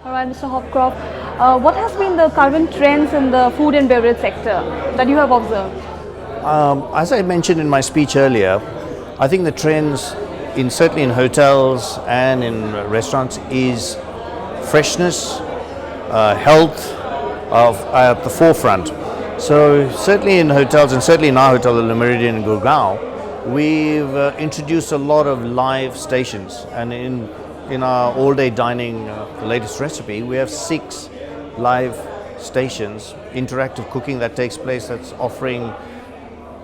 All right, Mr. Hopcroft, what has been the current trends in the food and beverage sector that you have observed? As I mentioned in my speech earlier, I think the trends certainly in hotels and in restaurants is freshness, health at the forefront. So certainly in hotels and certainly in our hotel, the Meridien in Gurgaon, we've introduced a lot of live stations, and in our all-day dining, the latest recipe, we have 6 live stations, interactive cooking that takes place, that's offering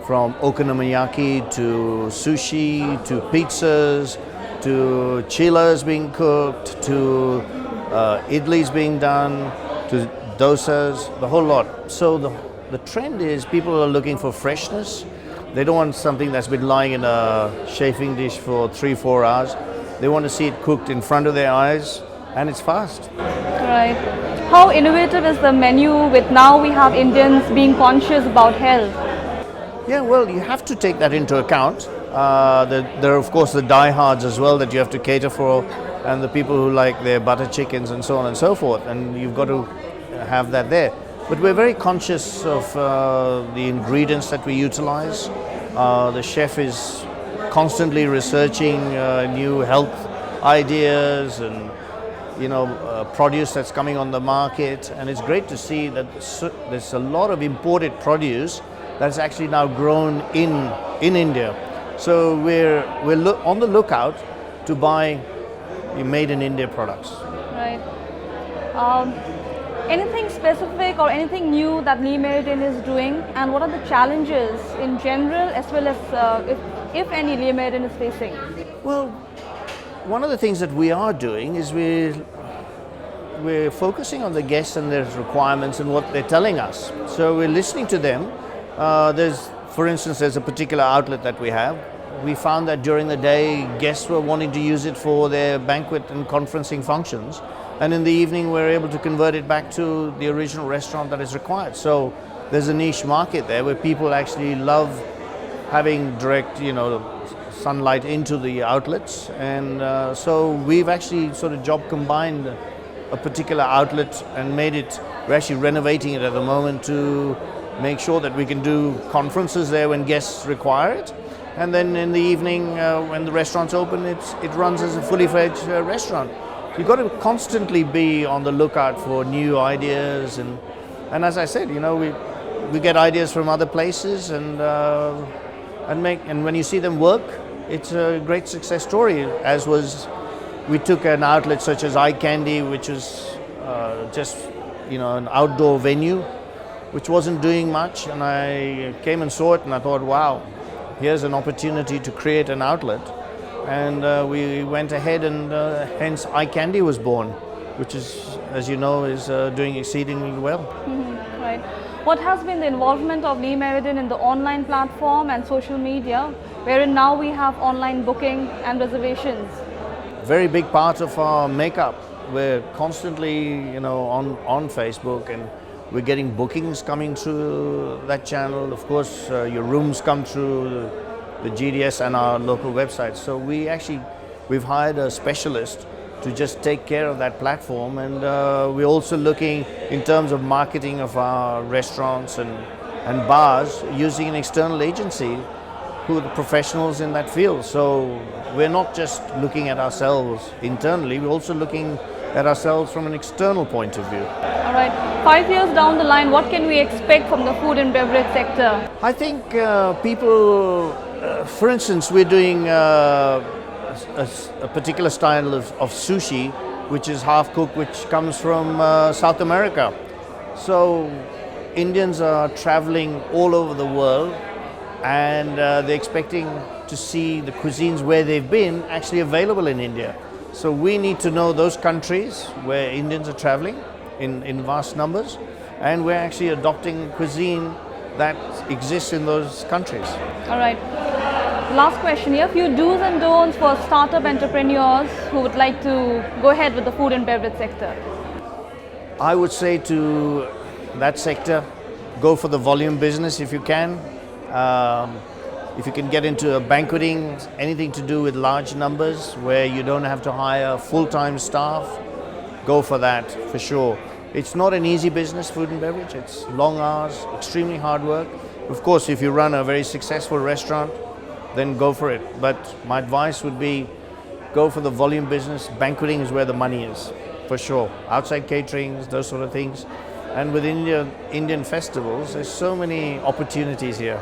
from okonomiyaki to sushi to pizzas to chillers being cooked to idlis being done to dosas, the whole lot. So the trend is people are looking for freshness. They don't want something that's been lying in a chafing dish for 3-4 hours. They want to see it cooked in front of their eyes, and it's fast. Right. How innovative is the menu with now we have Indians being conscious about health? Yeah, well, you have to take that into account. There are, of course, the diehards as well that you have to cater for, and the people who like their butter chickens and so on and so forth, and you've got to have that there. But we're very conscious of the ingredients that we utilize. The chef is constantly researching new health ideas and produce that's coming on the market, and it's great to see that there's a lot of imported produce that's actually now grown in India. So we're on the lookout to buy made in India products. Right. Anything specific or anything new that Lee Meridien is doing, and what are the challenges in general as well as if any Lee Meridien is facing? Well, one of the things that we are doing is we're focusing on the guests and their requirements and what they're telling us. So we're listening to them. For instance, there's a particular outlet that we have. We found that during the day, guests were wanting to use it for their banquet and conferencing functions. And in the evening, we're able to convert it back to the original restaurant that is required. So there's a niche market there where people actually love having direct, sunlight into the outlets. And so we've actually sort of job combined a particular outlet and we're actually renovating it at the moment to make sure that we can do conferences there when guests require it. And then in the evening, when the restaurant's open, it runs as a fully fledged restaurant. You've got to constantly be on the lookout for new ideas, and as I said, we get ideas from other places, and when you see them work, it's a great success story. We took an outlet such as Eye Candy, which is just an outdoor venue, which wasn't doing much, and I came and saw it, and I thought, wow, here's an opportunity to create an outlet. And we went ahead, and hence Eye Candy was born, which is, as you know, is doing exceedingly well. Mm-hmm. Right. What has been the involvement of Lee Meridien in the online platform and social media, wherein now we have online booking and reservations? Very big part of our makeup. We're constantly, on Facebook, and we're getting bookings coming through that channel. Of course, your rooms come through the GDS and our local websites. So we've hired a specialist to just take care of that platform, and we're also looking in terms of marketing of our restaurants and bars using an external agency who are the professionals in that field. So we're not just looking at ourselves internally, we're also looking at ourselves from an external point of view. All right. 5 years down the line, what can we expect from the food and beverage sector? I think people, for instance, we're doing a particular style of sushi, which is half cooked, which comes from South America. So Indians are traveling all over the world, and they're expecting to see the cuisines where they've been actually available in India. So we need to know those countries where Indians are traveling in vast numbers, and we're actually adopting cuisine that exists in those countries. All right. Last question here. A few do's and don'ts for startup entrepreneurs who would like to go ahead with the food and beverage sector. I would say to that sector, go for the volume business if you can. If you can get into a banqueting, anything to do with large numbers where you don't have to hire full-time staff, go for that for sure. It's not an easy business, food and beverage. It's long hours, extremely hard work. Of course, if you run a very successful restaurant, then go for it. But my advice would be go for the volume business. Banqueting is where the money is, for sure. Outside caterings, those sort of things. And with Indian festivals, there's so many opportunities here.